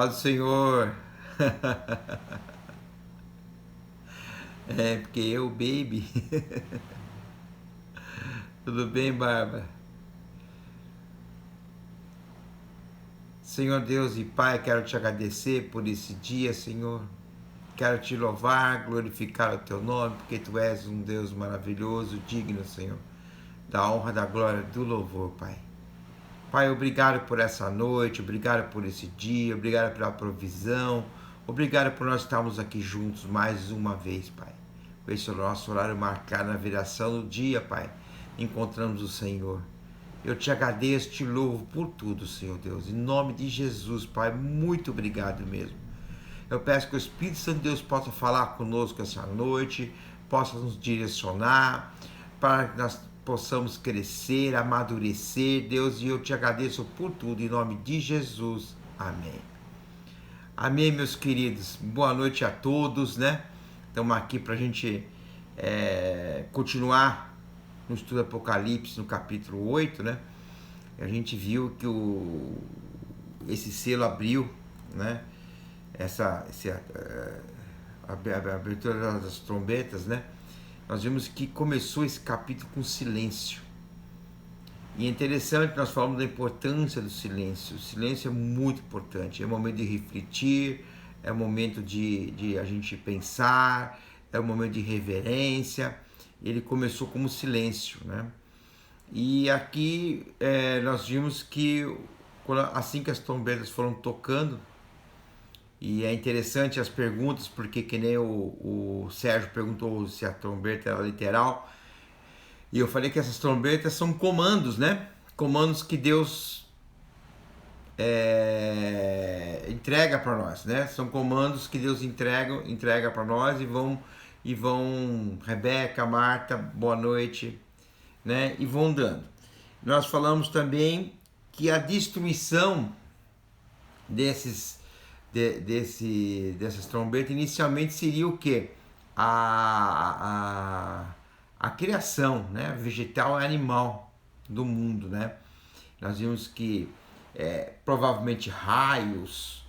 Paz do Senhor. É, porque eu, baby. Tudo bem, Bárbara? Senhor Deus e Pai, quero te agradecer por esse dia, Senhor. Quero te louvar, glorificar o teu nome, porque tu és um Deus maravilhoso, digno, Senhor, da honra, da glória, do louvor, Pai. Pai, obrigado por essa noite, obrigado por esse dia, obrigado pela provisão, obrigado por nós estarmos aqui juntos mais uma vez, Pai. Com esse nosso horário marcado na viração do dia, Pai, encontramos o Senhor. Eu te agradeço, te louvo por tudo, Senhor Deus. Em nome de Jesus, Pai, muito obrigado mesmo. Eu peço que o Espírito Santo de Deus possa falar conosco essa noite, possa nos direcionar, para que nós possamos crescer, amadurecer, Deus, e eu te agradeço por tudo, em nome de Jesus. Amém. Amém, meus queridos. Boa noite a todos, né? Estamos aqui para a gente continuar no estudo Apocalipse, no capítulo 8, né? A gente viu que esse selo abriu, né? A abertura das trombetas, né? Nós vimos que começou esse capítulo com silêncio. E é interessante, nós falamos da importância do silêncio. O silêncio é muito importante. É o momento de refletir, é o momento de a gente pensar, é o momento de reverência. Ele começou como silêncio, né? E aqui nós vimos que assim que as trombetas foram tocando, e é interessante as perguntas, porque que nem o Sérgio perguntou se a trombeta era literal, e eu falei que essas trombetas são comandos, né? Comandos que Deus entrega para nós, né? São comandos que Deus entrega para nós e vão, Rebeca, Marta, boa noite, né? E vão dando. Nós falamos também que a destruição dessas trombetas inicialmente seria o quê? A criação, né? Vegetal e animal do mundo, né? Nós vimos que provavelmente raios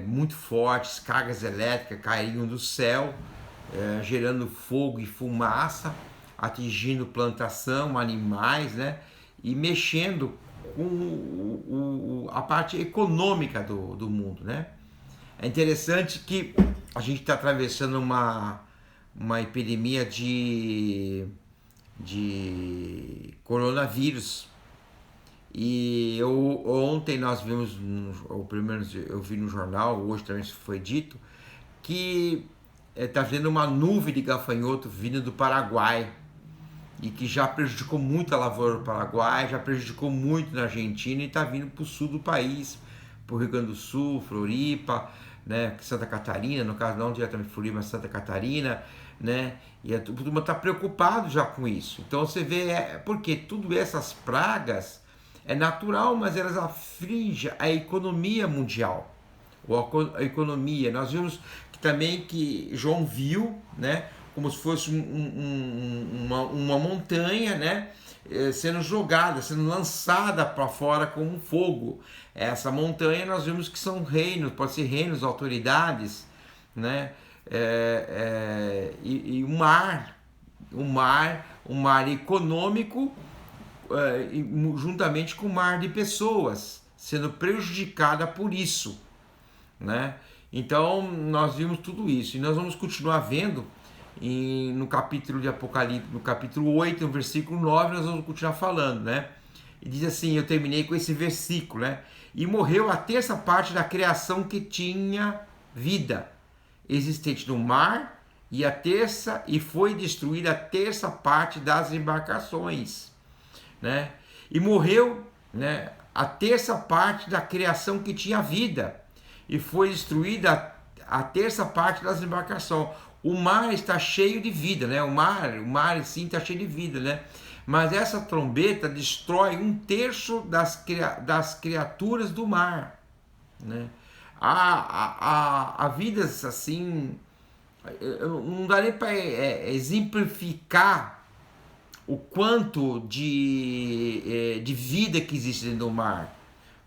muito fortes, cargas elétricas caíam do céu, gerando fogo e fumaça, atingindo plantação, animais, né? E mexendo com a parte econômica do mundo, né? É interessante que a gente está atravessando uma epidemia de coronavírus. E ontem nós vimos, ou pelo menos eu vi no jornal, hoje também foi dito, que está vendo uma nuvem de gafanhoto vindo do Paraguai, e que já prejudicou muito a lavoura do Paraguai, já prejudicou muito na Argentina e está vindo para o sul do país, para o Rio Grande do Sul, Floripa, né, Santa Catarina, no caso não diretamente Floripa, mas Santa Catarina, né, e a turma está preocupado já com isso. Então você vê, porque tudo essas pragas é natural, mas elas afligem a economia mundial, ou a economia. Nós vimos que também que João viu, né, como se fosse uma montanha, né, sendo jogada, sendo lançada para fora como um fogo. Essa montanha nós vimos que são reinos, pode ser reinos, autoridades, né, e o mar econômico, juntamente com o mar de pessoas, sendo prejudicada por isso, né? Então nós vimos tudo isso e nós vamos continuar vendo no capítulo de Apocalipse, no capítulo 8, no versículo 9, nós vamos continuar falando, né? E diz assim, eu terminei com esse versículo, né? E morreu a terça parte da criação que tinha vida existente no mar, e foi destruída a terça parte das embarcações, né? E morreu, né, a terça parte da criação que tinha vida, e foi destruída a terça parte das embarcações. O mar está cheio de vida, né? O mar sim está cheio de vida, né? Mas essa trombeta destrói um terço das criaturas do mar, né? Há vidas assim, não dá nem para exemplificar o quanto de vida que existe dentro do mar,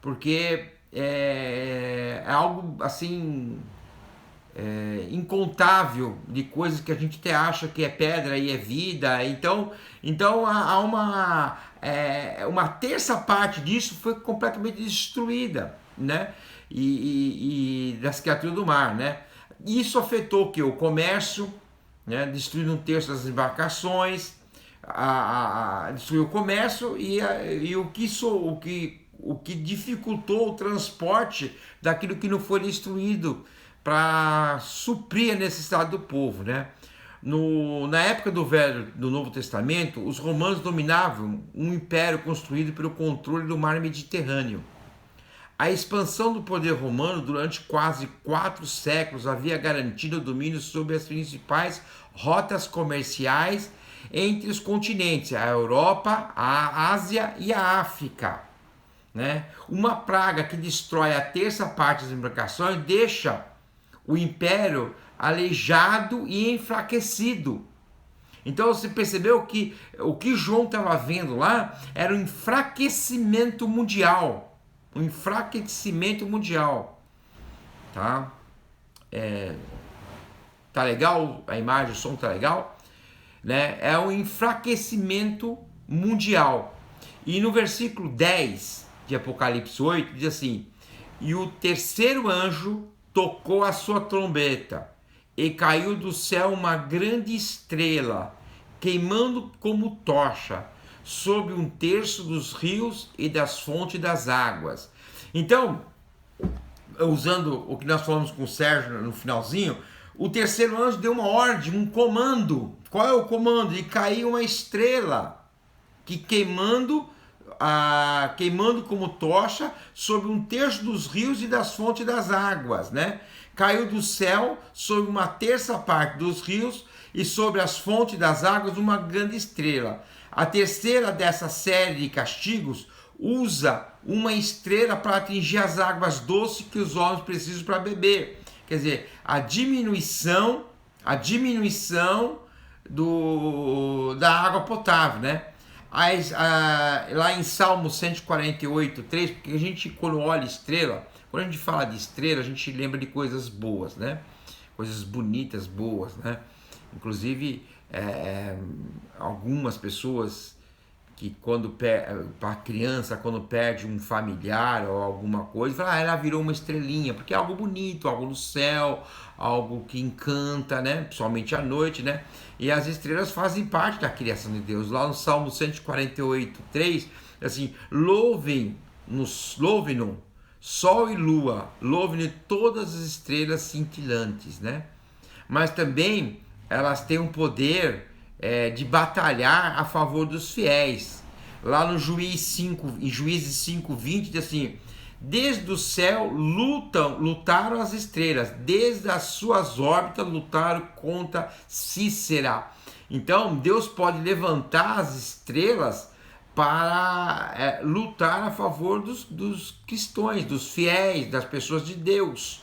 porque é algo assim incontável de coisas que a gente até acha que é pedra e é vida. Então há uma terça parte disso foi completamente destruída, né? E das criaturas do mar, né? Isso afetou que o comércio, né? Destruindo um terço das embarcações, destruiu o comércio e o que dificultou o transporte daquilo que não foi destruído para suprir a necessidade do povo, né? Na época do Novo Testamento, os romanos dominavam um império construído pelo controle do mar Mediterrâneo. A expansão do poder romano durante quase 4 séculos havia garantido o domínio sobre as principais rotas comerciais entre os continentes, a Europa, a Ásia e a África, né? Uma praga que destrói a terça parte das embarcações deixa o império aleijado e enfraquecido. Então você percebeu que o que João estava vendo lá era um enfraquecimento mundial. Um enfraquecimento mundial. Tá? Tá legal? A imagem, o som tá legal? Né? É um enfraquecimento mundial. E no versículo 10 de Apocalipse 8 diz assim: e o terceiro anjo tocou a sua trombeta, e caiu do céu uma grande estrela, queimando como tocha, sobre um terço dos rios e das fontes das águas. Então, usando o que nós falamos com o Sérgio no finalzinho, o terceiro anjo deu uma ordem, um comando. Qual é o comando? E caiu uma estrela, que queimando como tocha sobre um terço dos rios e das fontes das águas, né? Caiu do céu sobre uma terça parte dos rios e sobre as fontes das águas uma grande estrela. A terceira dessa série de castigos usa uma estrela para atingir as águas doces que os homens precisam para beber. Quer dizer, a diminuição da água potável, né? Lá em Salmo 148, 3, porque a gente, quando olha estrela, quando a gente fala de estrela, a gente lembra de coisas boas, né? Coisas bonitas, boas, né? Inclusive, algumas pessoas que para criança, quando perde um familiar ou alguma coisa, fala, ela virou uma estrelinha, porque é algo bonito, algo no céu, algo que encanta, né? Principalmente à noite, né? E as estrelas fazem parte da criação de Deus. Lá no Salmo 148, 3, assim, louvem-no sol e lua, louvem-no todas as estrelas cintilantes, né? Mas também elas têm um poder de batalhar a favor dos fiéis. Lá no em Juízes 5:20 diz assim: desde o céu lutaram as estrelas, desde as suas órbitas lutaram contra Cícera. Então Deus pode levantar as estrelas para lutar a favor dos cristãos, dos fiéis, das pessoas de Deus,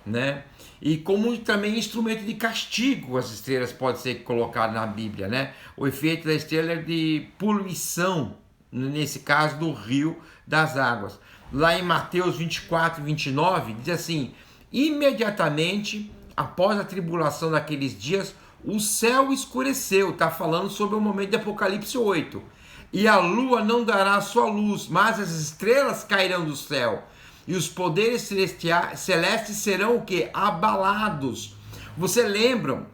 né? E como também instrumento de castigo, as estrelas podem ser colocadas na Bíblia, né? O efeito da estrela é de poluição, nesse caso do rio das águas. Lá em Mateus 24, 29, diz assim: imediatamente após a tribulação daqueles dias, o céu escureceu. Está falando sobre o momento de Apocalipse 8. E a lua não dará a sua luz, mas as estrelas cairão do céu. E os poderes celestes serão o que? Abalados. Vocês lembram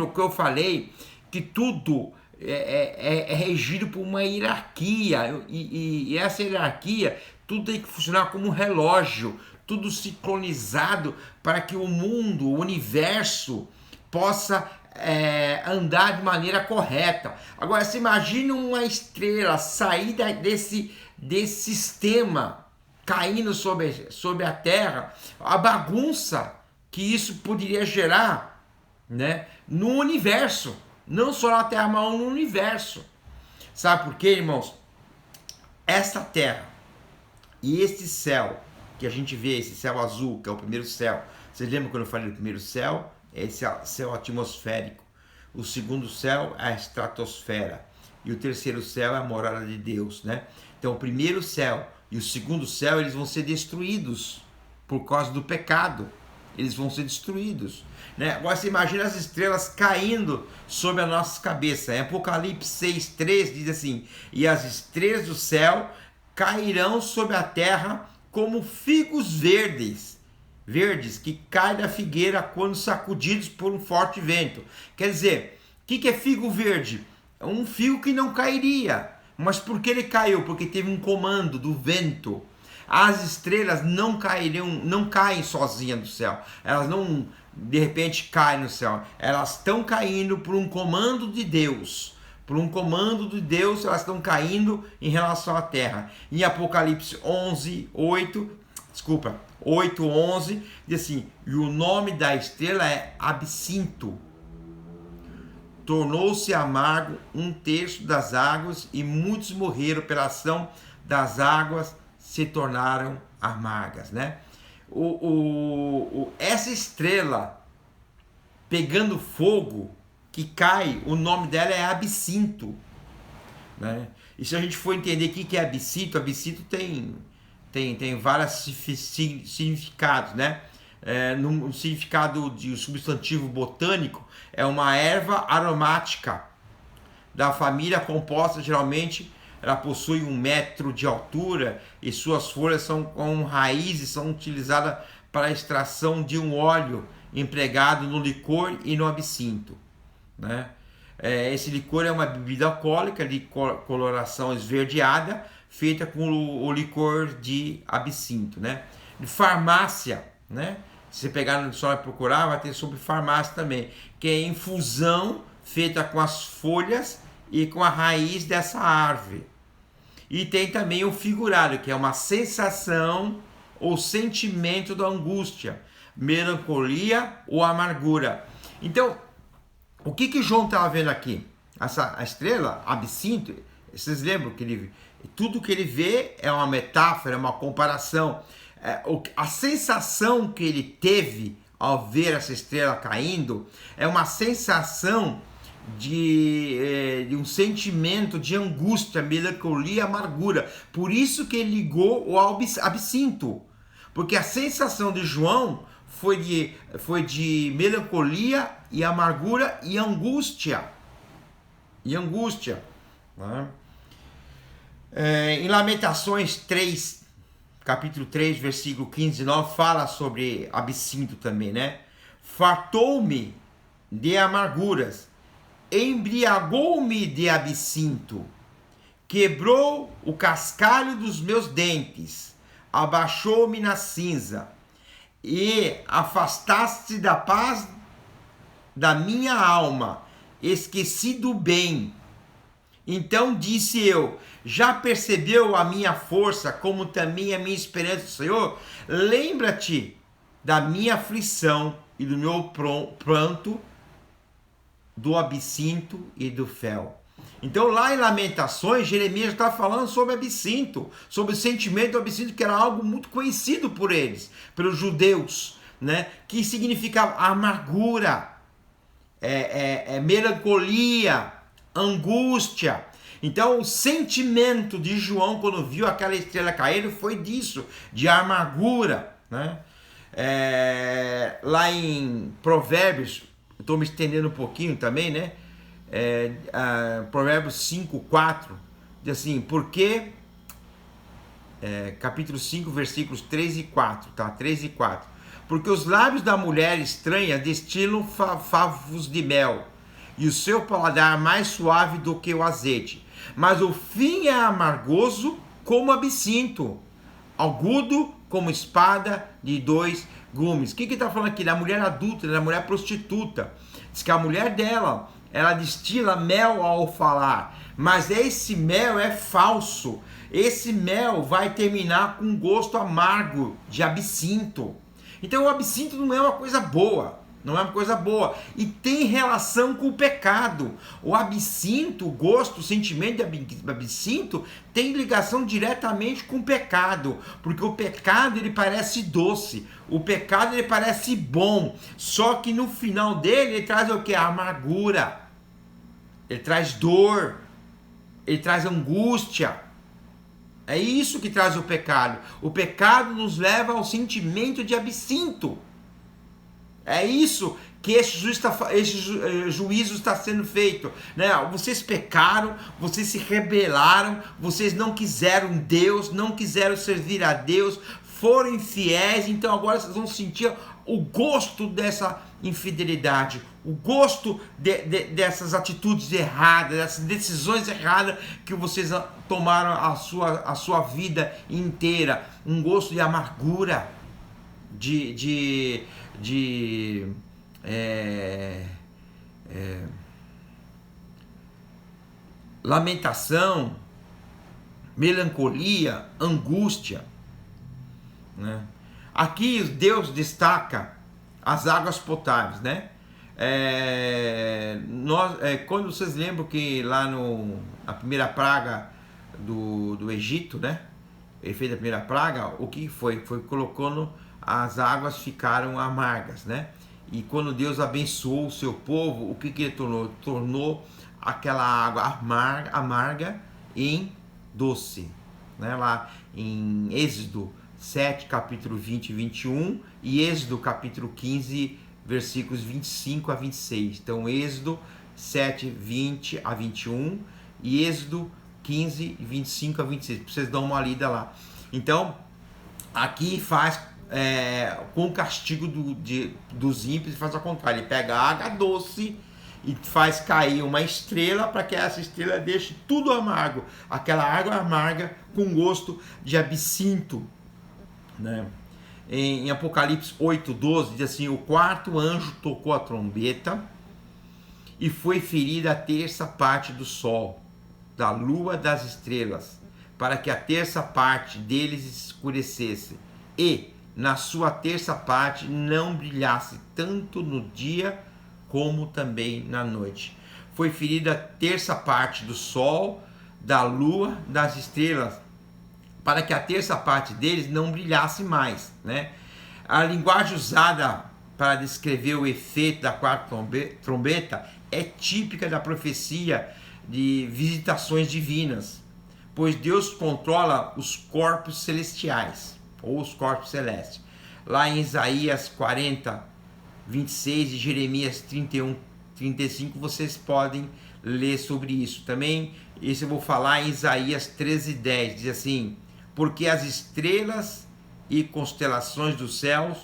que eu falei que tudo é regido por uma hierarquia. E essa hierarquia, tudo tem que funcionar como um relógio. Tudo sincronizado para que o mundo, o universo, possa andar de maneira correta. Agora, se imagina uma estrela sair desse sistema, caindo sobre a Terra, a bagunça que isso poderia gerar, né, no universo, não só na Terra, mas no universo. Sabe por quê, irmãos? Essa Terra e esse céu que a gente vê, esse céu azul, que é o primeiro céu. Vocês lembram quando eu falei do primeiro céu? Esse céu atmosférico. O segundo céu é a estratosfera. E o terceiro céu é a morada de Deus, né? Então, o primeiro céu e o segundo céu, eles vão ser destruídos por causa do pecado. Eles vão ser destruídos, né? Agora você imagina as estrelas caindo sobre as nossas cabeças. Em Apocalipse 6:3 diz assim: e as estrelas do céu cairão sobre a terra como figos verdes que caem da figueira quando sacudidos por um forte vento. Quer dizer, o que é figo verde? É um figo que não cairia. Mas por que ele caiu? Porque teve um comando do vento. As estrelas não caem sozinhas do céu. Elas não de repente caem no céu. Elas estão caindo por um comando de Deus. Por um comando de Deus, elas estão caindo em relação à terra. Em Apocalipse 8:11 diz assim: e o nome da estrela é Absinto. Tornou-se amargo 1/3 das águas, e muitos morreram pela ação das águas, se tornaram amargas, né? Essa estrela pegando fogo que cai, o nome dela é Absinto, né? E se a gente for entender o que é absinto, absinto tem vários significados, né? No significado de substantivo botânico, é uma erva aromática da família composta, geralmente ela possui 1 metro de altura e suas folhas são com raízes, são utilizadas para a extração de um óleo empregado no licor e no absinto, né? Esse licor é uma bebida alcoólica de coloração esverdeada, feita com o licor de absinto, né? De farmácia, né? Se você pegar só procurar, vai ter sobre farmácia também, que é infusão feita com as folhas e com a raiz dessa árvore. E tem também o figurado, que é uma sensação ou sentimento da angústia, melancolia ou amargura. Então, o que João estava vendo aqui? A estrela, absinto, vocês lembram que tudo que ele vê é uma metáfora, é uma comparação. A sensação que ele teve ao ver essa estrela caindo é uma sensação de um sentimento de angústia, melancolia, amargura. Por isso que ele ligou ao absinto, porque a sensação de João foi de melancolia e amargura e angústia. Né? Em Lamentações 3, capítulo 3, versículo 15 e 19, fala sobre absinto também, né? Fartou-me de amarguras, embriagou-me de absinto, quebrou o cascalho dos meus dentes, abaixou-me na cinza, e afastaste da paz da minha alma, esqueci do bem. Então disse eu: já percebeu a minha força, como também a minha esperança do Senhor? Lembra-te da minha aflição e do meu pranto, do absinto e do fel. Então lá em Lamentações, Jeremias está falando sobre absinto, sobre o sentimento do absinto, que era algo muito conhecido por eles, pelos judeus, né? Que significava amargura, melancolia, angústia. Então o sentimento de João quando viu aquela estrela cair foi disso, de amargura, né? Lá em Provérbios, estou me estendendo um pouquinho também, né? Provérbios 5:4 diz assim: porque capítulo 5, versículos 3 e 4, tá? 3 e 4. Porque os lábios da mulher estranha destilam favos de mel, e o seu paladar mais suave do que o azeite. Mas o fim é amargoso como absinto, agudo como espada de 2 gumes. O que está falando aqui? Da mulher adulta, da mulher prostituta. Diz que a mulher dela, ela destila mel ao falar, mas esse mel é falso. Esse mel vai terminar com um gosto amargo de absinto. Então o absinto não é uma coisa boa. Não é uma coisa boa. E tem relação com o pecado. O absinto, o gosto, o sentimento de absinto tem ligação diretamente com o pecado. Porque o pecado ele parece doce. O pecado ele parece bom. Só que no final dele ele traz o que? A amargura. Ele traz dor. Ele traz angústia. É isso que traz o pecado. O pecado nos leva ao sentimento de absinto. É isso que esse juízo está sendo feito, né? Vocês pecaram, vocês se rebelaram, vocês não quiseram Deus, não quiseram servir a Deus, foram infiéis, então agora vocês vão sentir o gosto dessa infidelidade, o gosto dessas atitudes erradas, dessas decisões erradas que vocês tomaram a sua vida inteira, um gosto de amargura, de lamentação, melancolia, angústia, né? Aqui Deus destaca as águas potáveis, né? Quando vocês lembram que lá a primeira praga do Egito, né? Ele fez a primeira praga, o que foi? Foi colocando, as águas ficaram amargas, né? E quando Deus abençoou o seu povo, o que ele tornou? Tornou aquela água amarga em doce, né? Lá em Êxodo 7, capítulo 20 e 21, e Êxodo capítulo 15, versículos 25 a 26. Então, Êxodo 7, 20 a 21 e Êxodo 15, 25 a 26. Vocês dão uma lida lá. Então, aqui faz com o castigo dos ímpios, faz ao contrário. Ele pega a água doce e faz cair uma estrela para que essa estrela deixe tudo amargo. Aquela água amarga com gosto de absinto, né? Em Apocalipse 8:12 diz assim: o quarto anjo tocou a trombeta e foi ferida a terça parte do sol, da lua, das estrelas, para que a terça parte deles escurecesse e na sua terça parte não brilhasse tanto no dia como também na noite. Foi ferida a terça parte do sol, da lua, das estrelas, para que a terça parte deles não brilhasse mais, né? A linguagem usada para descrever o efeito da quarta trombeta é típica da profecia de visitações divinas, pois Deus controla os corpos celestiais, ou os corpos celestes. Lá em Isaías 40, 26 e Jeremias 31, 35, vocês podem ler sobre isso. Também, esse eu vou falar em Isaías 13:10, diz assim: porque as estrelas e constelações dos céus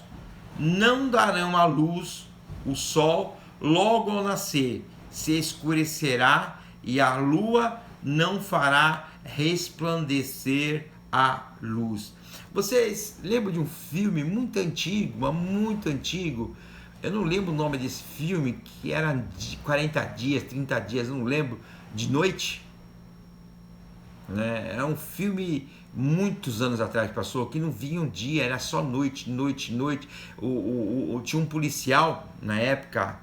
não darão à luz, o sol logo ao nascer se escurecerá e a lua não fará resplandecer a luz. Vocês lembram de um filme muito antigo, mas muito antigo? Eu não lembro o nome desse filme, que era de 40 dias, 30 dias, não lembro, de noite, né? Era um filme muitos anos atrás, passou, que não vinha um dia, era só noite, noite, noite. Tinha um policial na época,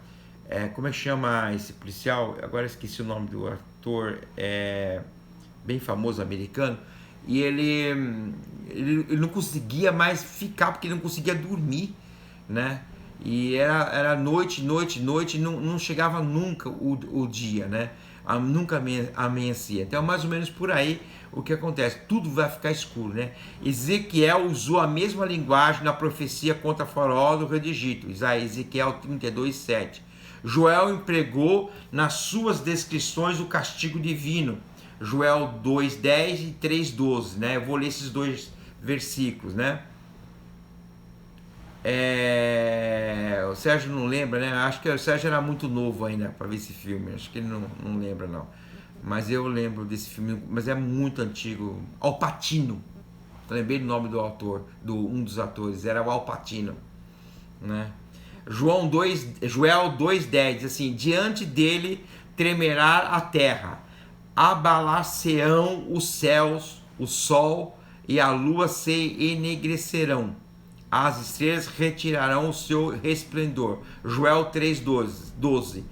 como é que chama esse policial? Agora esqueci o nome do ator, bem famoso americano, e ele não conseguia mais ficar, porque ele não conseguia dormir, né? E era noite, noite, noite, não chegava nunca o dia, né? Nunca amanhecia. Então, mais ou menos por aí o que acontece, tudo vai ficar escuro, né? Ezequiel usou a mesma linguagem na profecia contra Faraó do rei do Egito, Ezequiel 32:7. Joel empregou nas suas descrições o castigo divino, Joel 2:10 e 3:12, né? Eu vou ler esses dois versículos, né? O Sérgio não lembra, né? Acho que o Sérgio era muito novo ainda para ver esse filme, acho que ele não lembra não. Mas eu lembro desse filme, mas é muito antigo. Al Pacino, lembrei do nome do autor, um dos atores, era o Al Pacino, né? Joel 2:10 diz assim: diante dele tremerá a terra, abalar-se-ão os céus, o sol e a lua se enegrecerão, as estrelas retirarão o seu resplendor. Joel 3:12.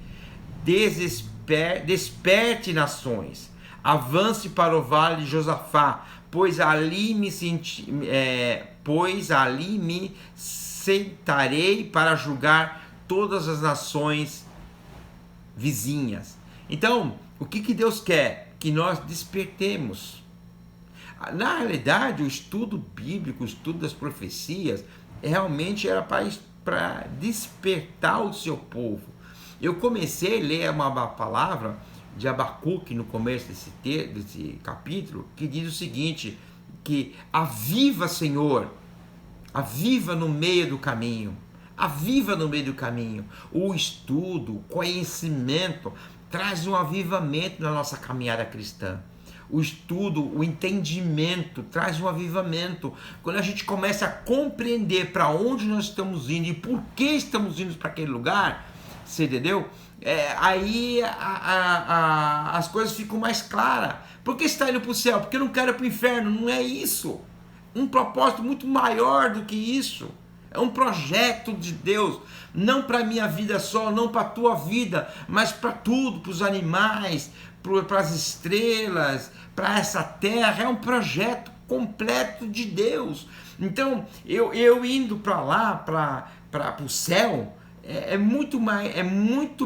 Desperte, nações, avance para o vale de Josafá, pois ali me sentarei para julgar todas as nações vizinhas. Então, o que Deus quer? Que nós despertemos. Na realidade, o estudo bíblico, o estudo das profecias, realmente era para despertar o seu povo. Eu comecei a ler uma palavra de Abacuque no começo desse capítulo, que diz o seguinte, que aviva, Senhor, aviva no meio do caminho, aviva no meio do caminho. O estudo, o conhecimento, traz um avivamento na nossa caminhada cristã. O estudo, o entendimento traz um avivamento. Quando a gente começa a compreender para onde nós estamos indo e por que estamos indo para aquele lugar, você entendeu? Aí as coisas ficam mais claras. Por que você está indo para o céu? Porque eu não quero ir para o inferno. Não é isso. Um propósito muito maior do que isso. É um projeto de Deus, não para a minha vida só, não para a tua vida, mas para tudo, para os animais, para as estrelas, para essa terra. É um projeto completo de Deus. Então, eu indo para lá, para o céu, é muito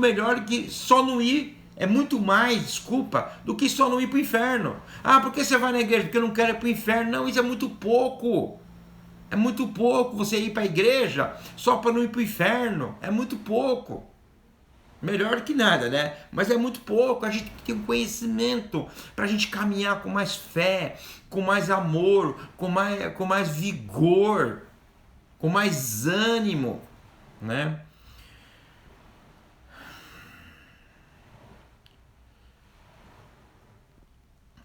melhor do que só não ir. É muito mais, desculpa, do que só não ir para o inferno. Ah, por que você vai na igreja? Porque eu não quero ir para o inferno. Não, isso é muito pouco. É muito pouco você ir para a igreja só para não ir para o inferno. É muito pouco. Melhor do que nada, né? Mas é muito pouco. A gente tem um conhecimento para a gente caminhar com mais fé, com mais amor, com mais vigor, com mais ânimo, né?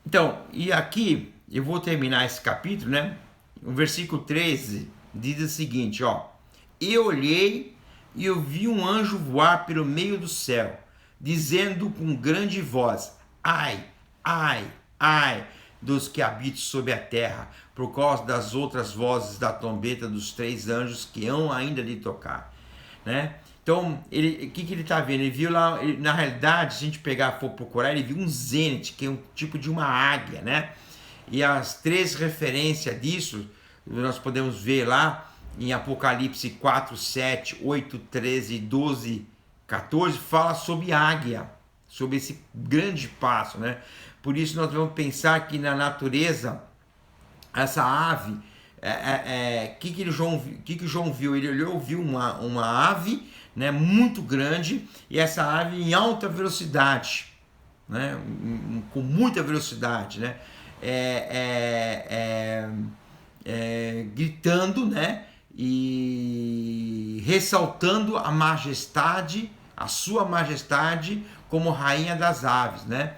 Então, e aqui eu vou terminar esse capítulo, né? O versículo 13 diz o seguinte, ó: eu olhei e eu vi um anjo voar pelo meio do céu, dizendo com grande voz: ai, ai, ai dos que habitam sobre a terra, por causa das outras vozes da trombeta dos 3 anjos que hão ainda de tocar, né? Então, o que ele está vendo? Ele viu lá, na realidade, se a gente for procurar, ele viu um zênite, que é um tipo de uma águia, né? E as 3 referências disso, nós podemos ver lá em Apocalipse 4, 7, 8, 13, 12, 14, fala sobre águia, sobre esse grande passo, né? Por isso nós vamos pensar que na natureza, essa ave, que João viu? Ele olhou, viu uma ave, né, muito grande, e essa ave em alta velocidade, né, com muita velocidade, né, gritando, né, e ressaltando a majestade, a sua majestade como rainha das aves, né,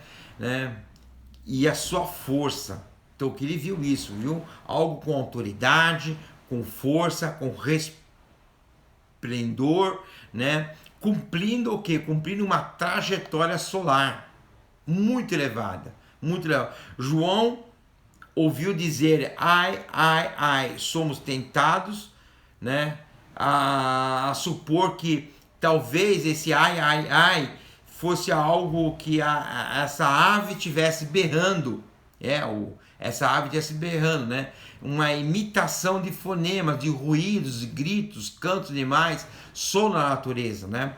e a sua força. Então, que ele viu isso, viu? Algo com autoridade, com força, com resplendor, né? Cumprindo o quê? Cumprindo uma trajetória solar muito elevada, muito elevada. João ouviu dizer: ai, ai, ai, somos tentados, né? A supor que talvez esse ai, ai, ai fosse algo que essa ave tivesse berrando, essa ave estivesse berrando, né? Uma imitação de fonemas, de ruídos, gritos, cantos animais, som na natureza, né?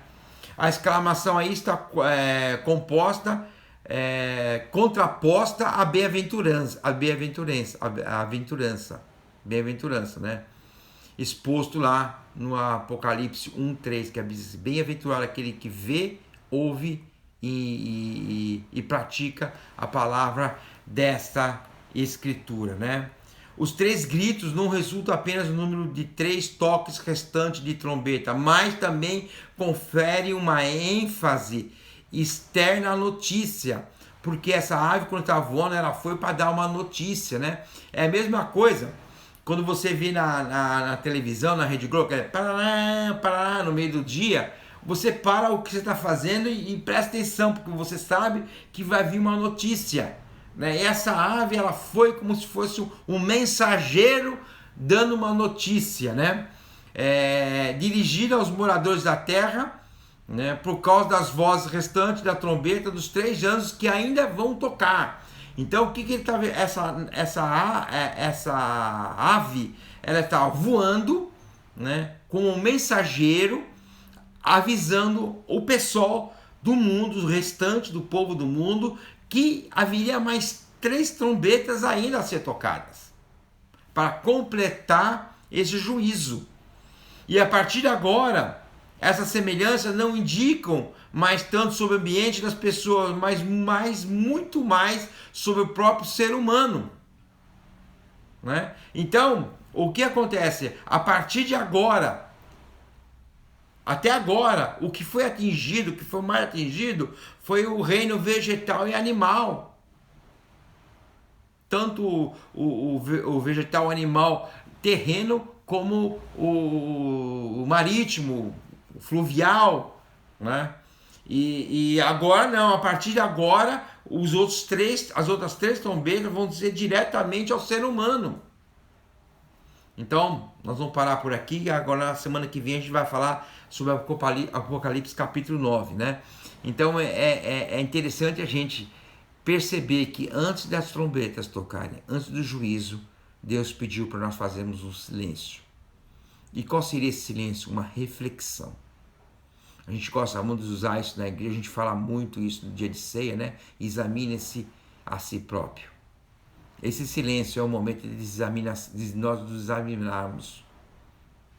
A exclamação aí está contraposta à bem-aventurança, bem-aventurança, né? Exposto lá no Apocalipse 1:3, que diz: bem-aventurado aquele que vê, ouve e pratica a palavra desta escritura, né? Os 3 gritos não resultam apenas no número de 3 toques restantes de trombeta, mas também confere uma ênfase externa à notícia, porque essa ave, quando estava voando, ela foi para dar uma notícia, né? É a mesma coisa quando você vê na televisão, na Rede Globo, que é parará, no meio do dia. Você para o que você está fazendo e presta atenção, porque você sabe que vai vir uma notícia, né? E essa ave, ela foi como se fosse um mensageiro dando uma notícia, né? Dirigida aos moradores da terra, né? Por causa das vozes restantes da trombeta dos 3 anjos que ainda vão tocar. Então, o que ele está vendo? Essa ave, ela está voando, né? Como um mensageiro, avisando o pessoal do mundo, o restante do povo do mundo, que haveria mais 3 trombetas ainda a ser tocadas, para completar esse juízo. E a partir de agora, essas semelhanças não indicam mais tanto sobre o ambiente das pessoas, mas muito mais sobre o próprio ser humano, né? Então, o que acontece? A partir de agora, até agora, o que foi atingido, o que foi mais atingido, foi o reino vegetal e animal. Tanto o vegetal animal terreno, como o marítimo, o fluvial, né? E agora não, a partir de agora, as outras 3 trombetas vão dizer diretamente ao ser humano. Então, nós vamos parar por aqui. Agora, na semana que vem, a gente vai falar sobre Apocalipse capítulo 9, né? Então, é interessante a gente perceber que antes das trombetas tocarem, antes do juízo, Deus pediu para nós fazermos um silêncio. E qual seria esse silêncio? Uma reflexão. A gente gosta muito de usar isso na igreja, a gente fala muito isso no dia de ceia, né? Examine-se a si próprio. Esse silêncio é o momento de nós nos examinarmos,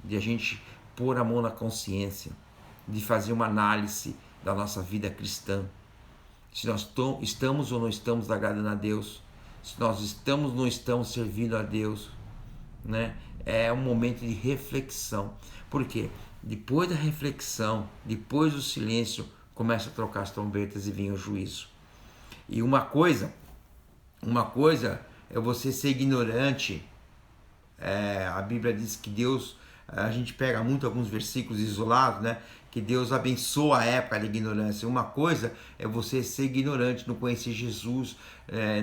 de a gente pôr a mão na consciência, de fazer uma análise da nossa vida cristã. Se nós estamos ou não estamos agradando a Deus, se nós estamos ou não estamos servindo a Deus, né? É um momento de reflexão. Por quê? Depois da reflexão, depois do silêncio, começa a trocar as trombetas e vem o juízo. E uma coisa é você ser ignorante. A Bíblia diz que Deus, a gente pega muito alguns versículos isolados, né? Que Deus abençoa a época da ignorância. Uma coisa é você ser ignorante, não conhecer Jesus,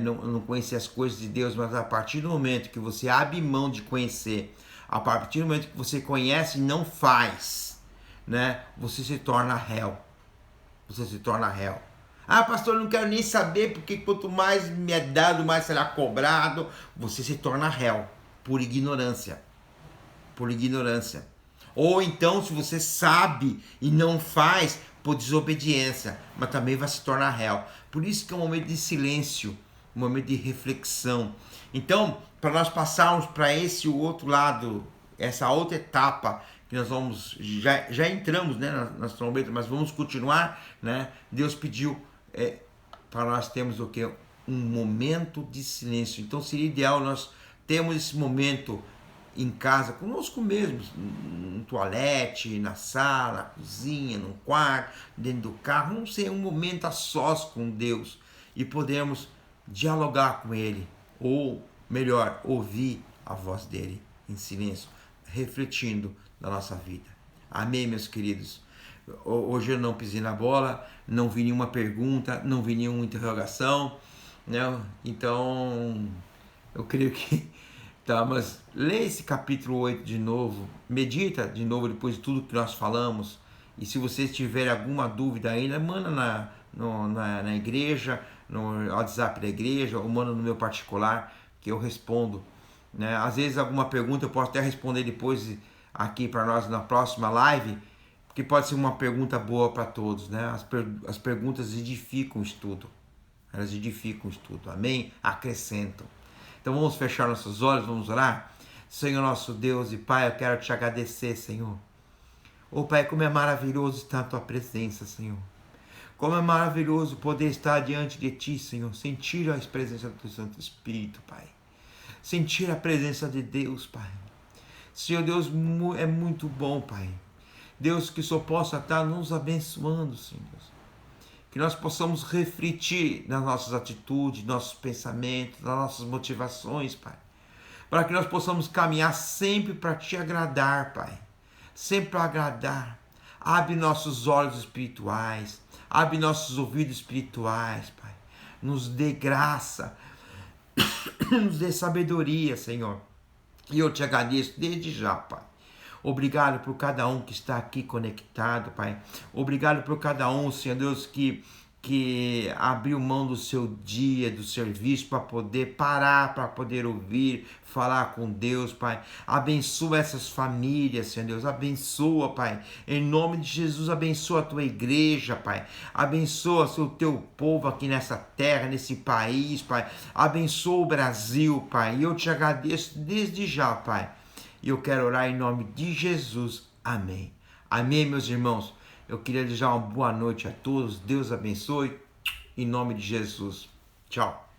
não conhecer as coisas de Deus, mas a partir do momento que você abre mão de conhecer, a partir do momento que você conhece e não faz, né? Você se torna réu. Você se torna réu. Ah, pastor, eu não quero nem saber, porque quanto mais me é dado, mais será cobrado. Você se torna réu por ignorância. Por ignorância. Ou então, se você sabe e não faz, por desobediência, mas também vai se tornar réu. Por isso que é um momento de silêncio, um momento de reflexão. Então, para nós passarmos para esse outro lado, essa outra etapa, que nós vamos, já entramos, né, nas trombetas, mas vamos continuar, né? Deus pediu para nós termos o quê? Um momento de silêncio. Então seria ideal nós termos esse momento em casa, conosco mesmos, no toalete, na sala, na cozinha, no quarto, dentro do carro, não sei, um momento a sós com Deus e podermos dialogar com Ele, ou melhor, ouvir a voz dEle em silêncio, refletindo na nossa vida. Amém, meus queridos? Hoje eu não pisei na bola, não vi nenhuma pergunta, não vi nenhuma interrogação, né? Então, eu creio que tá, mas lê esse capítulo 8 de novo, medita de novo depois de tudo que nós falamos, e se vocês tiverem alguma dúvida ainda, manda na igreja, no WhatsApp da igreja, ou manda no meu particular, que eu respondo, né? Às vezes alguma pergunta eu posso até responder depois aqui para nós na próxima live, porque pode ser uma pergunta boa para todos, né? As perguntas edificam o estudo, elas edificam o estudo, amém? Acrescentam. Então vamos fechar nossos olhos, vamos orar? Senhor nosso Deus e Pai, eu quero te agradecer, Senhor. Oh Pai, como é maravilhoso estar na tua presença, Senhor. Como é maravilhoso poder estar diante de ti, Senhor. Sentir a presença do Santo Espírito, Pai. Sentir a presença de Deus, Pai. Senhor Deus, é muito bom, Pai. Deus, que só possa estar nos abençoando, Senhor Deus. Que nós possamos refletir nas nossas atitudes, nossos pensamentos, nas nossas motivações, Pai. Para que nós possamos caminhar sempre para te agradar, Pai. Sempre para agradar. Abre nossos olhos espirituais. Abre nossos ouvidos espirituais, Pai. Nos dê graça. Nos dê sabedoria, Senhor. E eu te agradeço desde já, Pai. Obrigado por cada um que está aqui conectado, Pai. Obrigado por cada um, Senhor Deus, que que abriu mão do seu dia, do serviço, para poder parar, para poder ouvir, falar com Deus, Pai. Abençoa essas famílias, Senhor Deus. Abençoa, Pai. Em nome de Jesus, abençoa a tua igreja, Pai. Abençoa o teu povo aqui nessa terra, nesse país, Pai. Abençoa o Brasil, Pai. E eu te agradeço desde já, Pai. E eu quero orar em nome de Jesus. Amém. Amém, meus irmãos. Eu queria desejar uma boa noite a todos. Deus abençoe. Em nome de Jesus. Tchau.